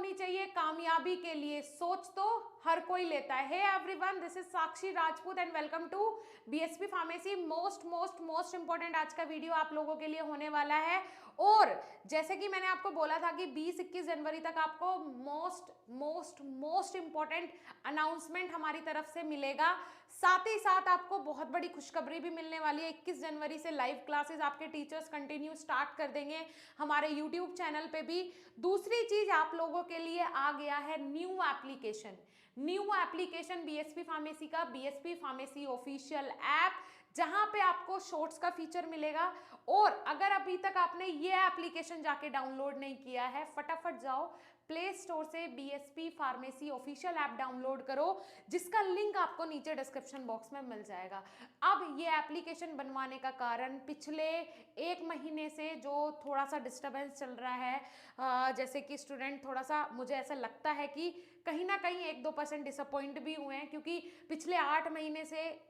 होनी चाहिए कामयाबी के लिए? सोच तो हर कोई लेता है। Hey everyone, this is Sakshi Rajput and welcome to BSP pharmacy. Most most most important आज का वीडियो आप लोगों के लिए होने वाला है। और जैसे कि मैंने आपको बोला था कि 20-21 जनवरी तक आपको most most most important announcement हमारी तरफ से मिलेगा। साथ ही साथ आपको बहुत बड़ी खुशखबरी भी मिलने वाली है। 21 जनवरी से लाइव क्लासेस आपके टीचर्स कंटिन्यू स्टार्ट कर देंगे हमारे यूट्यूब चैनल पे भी। दूसरी चीज आप लोगों के लिए आ गया है न्यू एप्लीकेशन बीएसपी फार्मेसी का, बीएसपी फार्मेसी ऑफिशियल ऐप, जहां पे आपको शॉर्ट्स का फीचर मिलेगा। और अगर अभी तक आपने ये एप्लीकेशन जाके डाउनलोड नहीं किया है, फटाफट जाओ प्ले स्टोर से BSP pharmacy official app download करो, जिसका लिंक आपको नीचे डिस्क्रिप्शन बॉक्स में मिल जाएगा। अब ये एप्लीकेशन बनवाने का कारण पिछले 1 महीने से जो थोड़ा सा डिस्टर्बेंस चल रहा है, जैसे कि स्टूडेंट थोड़ा सा, मुझे ऐसा लगता है कि कहीं ना कहीं 1-2% डिसअपॉइंट भी हुए हैं, क्योंकि पिछले 8 महीने से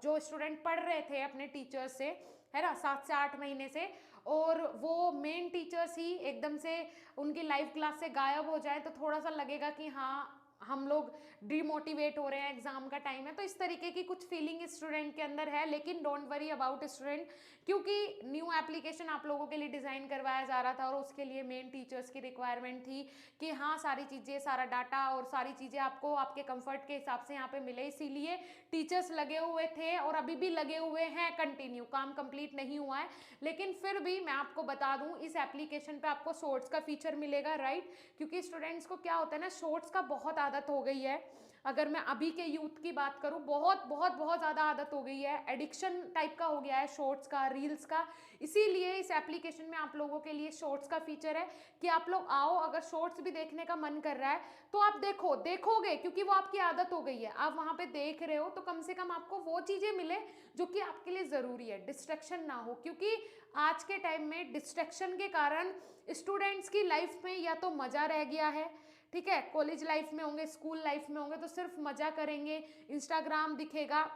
जो स्टूडेंट पढ़ रहे थे अपने टीचर्स से, है ना, 7 से 8 महीने से, और वो मेन टीचर्स ही एकदम से उनकी लाइव क्लास से गायब हो जाए तो थोड़ा सा लगेगा कि हाँ हम लोग डिमोटिवेट हो रहे हैं, एग्जाम का टाइम है। तो इस तरीके की कुछ फीलिंग स्टूडेंट के अंदर है, लेकिन डोंट वरी अबाउट स्टूडेंट, क्योंकि न्यू एप्लीकेशन आप लोगों के लिए डिजाइन करवाया जा रहा था और उसके लिए मेन टीचर्स की रिक्वायरमेंट थी कि हाँ सारी चीजें, सारा डाटा और सारी चीजें आपको आपके कंफर्ट के हिसाब से यहाँ पे मिले। इसीलिए टीचर्स लगे हुए थे और अभी भी लगे हुए हैं, कंटिन्यू, काम कंप्लीट नहीं हुआ है। लेकिन फिर भी मैं आपको बता दूं, इस एप्लीकेशन पे आपको शॉर्ट्स का फीचर मिलेगा, राइट? क्योंकि स्टूडेंट्स को क्या होता है ना, शॉर्ट्स का बहुत आदत हो गई है। अगर मैं अभी के यूथ की बात करूं, बहुत बहुत बहुत ज्यादा आदत हो गई है, एडिक्शन टाइप का हो गया है शॉर्ट्स का, रील्स का। इसीलिए इस एप्लीकेशन में आप लोगों के लिए शॉर्ट्स का फीचर है कि आप लोग आओ, अगर शॉर्ट्स भी देखने का मन कर रहा है तो आप देखोगे, क्योंकि वो आपकी आदत हो गई है, आप वहां पे देख रहे हो, तो कम से कम आपको वो चीजें मिले जो कि आपके लिए जरूरी है, डिस्ट्रैक्शन ना हो। क्योंकि आज के टाइम में डिस्ट्रैक्शन के कारण स्टूडेंट्स की लाइफ में या तो मजा रह गया है, ठीक है, कॉलेज लाइफ में होंगे, स्कूल लाइफ में होंगे तो सिर्फ मजा करेंगे, इंस्टाग्राम दिखेगा,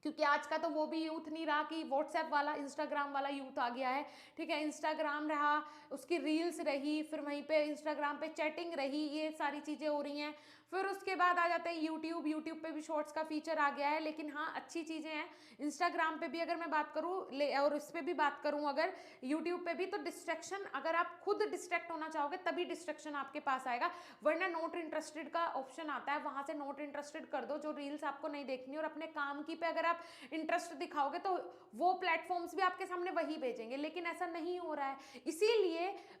क्योंकि आज का तो वो भी यूथ नहीं रहा कि व्हाट्सएप वाला, इंस्टाग्राम वाला यूथ आ गया है, ठीक है। इंस्टाग्राम रहा, उसकी रील्स रही, फिर वहीं पे इंस्टाग्राम पे चैटिंग रही, ये सारी चीज़ें हो रही हैं। फिर उसके बाद आ जाते हैं यूट्यूब पे भी शॉर्ट्स का फीचर आ गया है। लेकिन हाँ, अच्छी चीज़ें हैं इंस्टाग्राम पे भी, अगर मैं बात करूँ और इस पर भी बात करूँ अगर यूट्यूब पे भी, तो डिस्ट्रैक्शन, अगर आप खुद डिस्ट्रैक्ट होना चाहोगे तभी डिस्ट्रैक्शन आपके पास आएगा, वरना नॉट इंटरेस्टेड का ऑप्शन आता है, वहां से नॉट इंटरेस्टेड कर दो, जो रील्स आपको नहीं देखनी, और अपने काम की पे अगर आप इंटरेस्ट दिखाओगे तो वो प्लेटफॉर्म्स भी आपके सामने वही भेजेंगे। लेकिन ऐसा नहीं हो रहा है, इसीलिए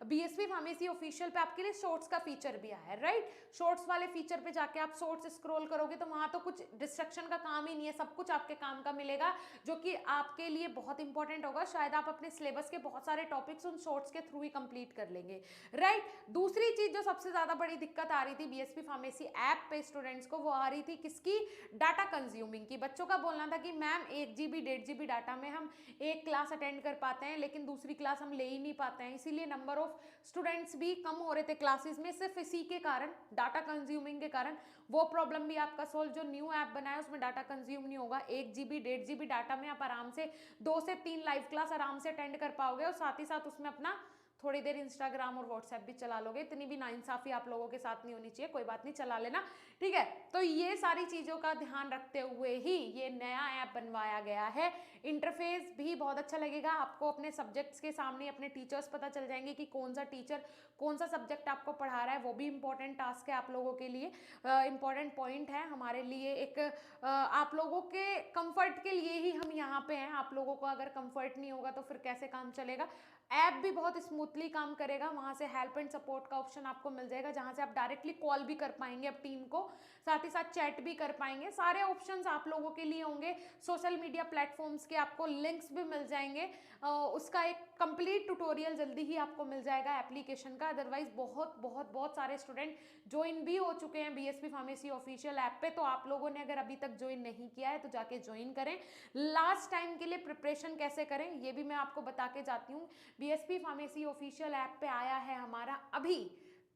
बीएसपी फार्मेसी ऑफिशियल पे आपके लिए शॉर्ट्स का फीचर भी आया है, राइट? शॉर्ट्स वाले फीचर पे जाके आप शॉर्ट्स स्क्रॉल करोगे तो वहां तो कुछ डिस्ट्रक्शन का काम ही नहीं है, सब कुछ आपके काम का मिलेगा, जो कि आपके लिए बहुत इंपॉर्टेंट होगा। शायद आप अपने सिलेबस के बहुत सारे टॉपिक्स उन शॉर्ट्स के थ्रू ही कंप्लीट कर लेंगे, राइट? दूसरी चीज जो सबसे ज्यादा बड़ी दिक्कत आ रही थी बीएसपी फार्मेसी ऐप पे स्टूडेंट्स को, वो आ रही थी किसकी? डाटा कंज्यूमिंग की। बच्चों का बोलना था कि मैम 1 GB 1.5 GB डाटा में हम एक क्लास अटेंड कर पाते हैं, लेकिन दूसरी क्लास हम ले ही नहीं पाते हैं, इसीलिए नंबर ऑफ स्टूडेंट्स भी कम हो रहे थे क्लासेस में, सिर्फ इसी के कारण, डाटा कंज्यूमिंग के कारण। वो प्रॉब्लम भी आपका सोल्व, जो न्यू ऐप बना है उसमें डाटा कंज्यूम नहीं होगा। 1 GB 1.5 GB डाटा में आप आराम से 2 से 3 लाइव क्लास आराम से अटेंड कर पाओगे, और साथ ही साथ उसमें अपना थोड़ी देर इंस्टाग्राम और व्हाट्सएप भी चला लोगे। इतनी भी नाइंसाफी आप लोगों के साथ नहीं होनी चाहिए, कोई बात नहीं, चला लेना, ठीक है। तो ये सारी चीजों का ध्यान रखते हुए ही ये नया ऐप बनवाया गया है। इंटरफेस भी बहुत अच्छा लगेगा आपको, अपने सब्जेक्ट्स के सामने अपने टीचर्स पता चल जाएंगे कि कौन सा टीचर कौन सा सब्जेक्ट आपको पढ़ा रहा है। वो भी इंपॉर्टेंट टास्क है आप लोगों के लिए, इंपॉर्टेंट पॉइंट है हमारे लिए। एक आप लोगों के कंफर्ट के लिए ही हम यहाँ पे हैं। आप लोगों को अगर कंफर्ट नहीं होगा तो फिर कैसे काम चलेगा? ऐप भी बहुत स्मूथली काम करेगा, वहां से हेल्प एंड सपोर्ट का ऑप्शन आपको मिल जाएगा, जहां से आप डायरेक्टली कॉल भी कर पाएंगे अब टीम को, साथ ही साथ चैट भी कर पाएंगे। सारे ऑप्शंस आप लोगों के लिए होंगे। सोशल मीडिया प्लेटफॉर्म्स के आपको लिंक्स भी मिल जाएंगे, उसका एक कंप्लीट ट्यूटोरियल जल्दी ही आपको मिल जाएगा एप्लीकेशन का। अदरवाइज बहुत बहुत बहुत सारे स्टूडेंट ज्वाइन भी हो चुके हैं बीएसपी फार्मेसी ऑफिशियल ऐप पे, तो आप लोगों ने अगर अभी तक ज्वाइन नहीं किया है तो जाके ज्वाइन करें। लास्ट टाइम के लिए प्रिपरेशन कैसे करें ये भी मैं आपको बता के जाती हूँ। बीएसपी फार्मेसी ऑफिशियल ऐप पे आया है हमारा अभी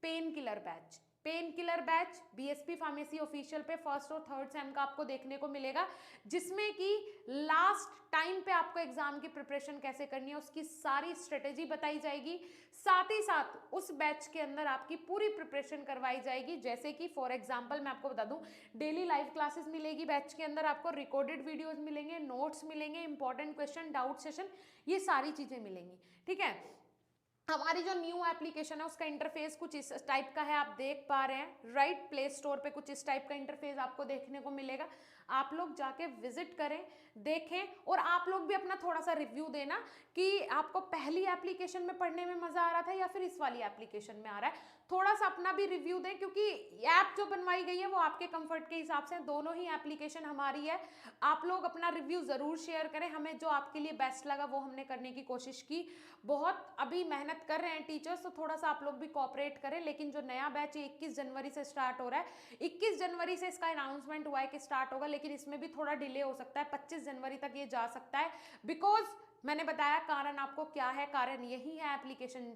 pain killer batch, pain killer batch BSP pharmacy official पे फर्स्ट और थर्ड सेम का आपको देखने को मिलेगा, जिसमें कि लास्ट टाइम पे आपको एग्जाम की प्रिपरेशन कैसे करनी है उसकी सारी स्ट्रेटेजी बताई जाएगी। साथ ही साथ उस बैच के अंदर आपकी पूरी प्रिपरेशन करवाई जाएगी, जैसे कि फॉर एग्जांपल मैं आपको बता दूं, डेली लाइव क्लासेस मिलेगी बैच के अंदर, आपको रिकॉर्डेड वीडियोस मिलेंगे, नोट्स मिलेंगे, इंपॉर्टेंट क्वेश्चन, डाउट सेशन, ये सारी चीजें मिलेंगी। ठीक है, हमारी जो न्यू एप्लीकेशन है उसका इंटरफेस कुछ इस टाइप का है, आप देख पा रहे हैं राइट। प्ले स्टोर पे कुछ इस टाइप का इंटरफेस आपको देखने को मिलेगा। आप लोग जाके विजिट करें, देखें, और आप लोग भी अपना थोड़ा सा रिव्यू देना कि आपको पहली एप्लीकेशन में पढ़ने में मजा आ रहा था या फिर इस वाली एप्लीकेशन में आ रहा है। थोड़ा सा अपना भी रिव्यू दें, क्योंकि ऐप जो बनवाई गई है वो आपके कंफर्ट के हिसाब से, दोनों ही एप्लीकेशन हमारी है। आप लोग अपना रिव्यू जरूर शेयर करें, हमें जो आपके लिए बेस्ट लगा वो हमने करने की कोशिश की। बहुत अभी मेहनत कर रहे हैं टीचर्स, तो थोड़ा सा आप लोग भी कोऑपरेट करें। लेकिन जो नया बैच 21 जनवरी से स्टार्ट हो रहा है, 21 जनवरी से इसका अनाउंसमेंट हुआ है कि स्टार्ट होगा, लेकिन इसमें भी थोड़ा डिले हो सकता है, 25 जनवरी तक ये जा सकता है। बिकॉज मैंने बताया कारण आपको क्या है, कारण यही है एप्लीकेशन,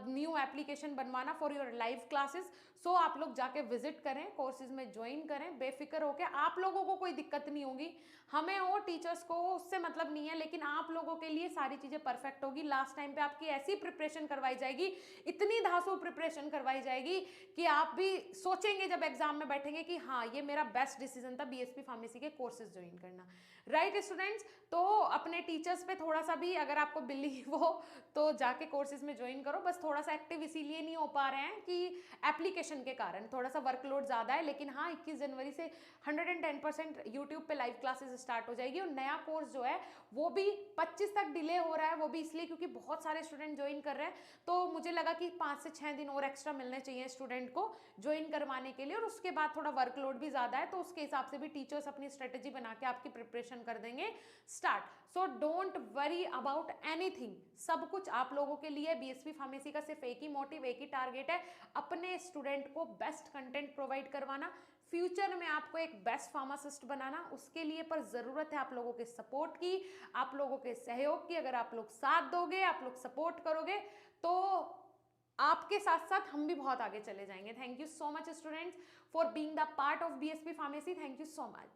न्यू एप्लीकेशन बनवाना फॉर योर लाइव क्लासेस। सो आप लोग जाके विजिट करें, कोर्सेज में ज्वाइन करें, बेफिक्र होकर, आप लोगों को कोई दिक्कत नहीं होगी, हमें हो टीचर्स को उससे मतलब नहीं है, लेकिन आप लोगों के लिए सारी चीजें परफेक्ट होगी। लास्ट टाइम पे आपकी ऐसी प्रिपरेशन करवाई जाएगी, इतनी धांसू प्रिपरेशन करवाई जाएगी कि आप भी सोचेंगे जब एग्जाम में बैठेंगे कि हाँ ये मेरा बेस्ट डिसीजन था बीएसपी फार्मेसी के कोर्सेज ज्वाइन करना। राइट स्टूडेंट्स, तो अपने टीचर्स पे थोड़ा सा भी अगर आपको बिलीव हो तो जाके कोर्सेज में ज्वाइन करो। बस थोड़ा सा एक्टिव इसीलिए नहीं हो पा रहे हैं कि एप्लीकेशन के कारण थोड़ा सा वर्कलोड ज्यादा है, लेकिन हाँ 21 जनवरी से 110% यूट्यूब पे लाइव क्लासेस स्टार्ट हो जाएगी। और नया कोर्स जो है वो भी 25 तक डिले हो रहा है, वो भी इसलिए क्योंकि बहुत सारे स्टूडेंट ज्वाइन कर रहे हैं, तो मुझे लगा कि 5 से 6 दिन और एक्स्ट्रा मिलने चाहिए स्टूडेंट को ज्वाइन करवाने के लिए, और उसके बाद थोड़ा वर्कलोड भी ज्यादा है, तो उसके हिसाब से भी टीचर्स अपनी स्ट्रेटेजी बना के आपकी प्रिपरेशन कर देंगे start. So don't worry about anything, सब कुछ आप लोगों के लिए। बीएसपी फार्मेसी का सिर्फ एक ही मोटिव, एक ही टारगेट है, अपने स्टूडेंट को बेस्ट कंटेंट प्रोवाइड करवाना, फ्यूचर में आपको एक बेस्ट फार्मासिस्ट बनाना। उसके लिए पर जरूरत है आप लोगों के सपोर्ट की, आप लोगों के सहयोग की। अगर आप लोग साथ दोगे, आप लोग सपोर्ट करोगे, तो आपके साथ साथ हम भी बहुत आगे चले जाएंगे। Thank you so much students for being the part of BSP pharmacy. Thank you so much.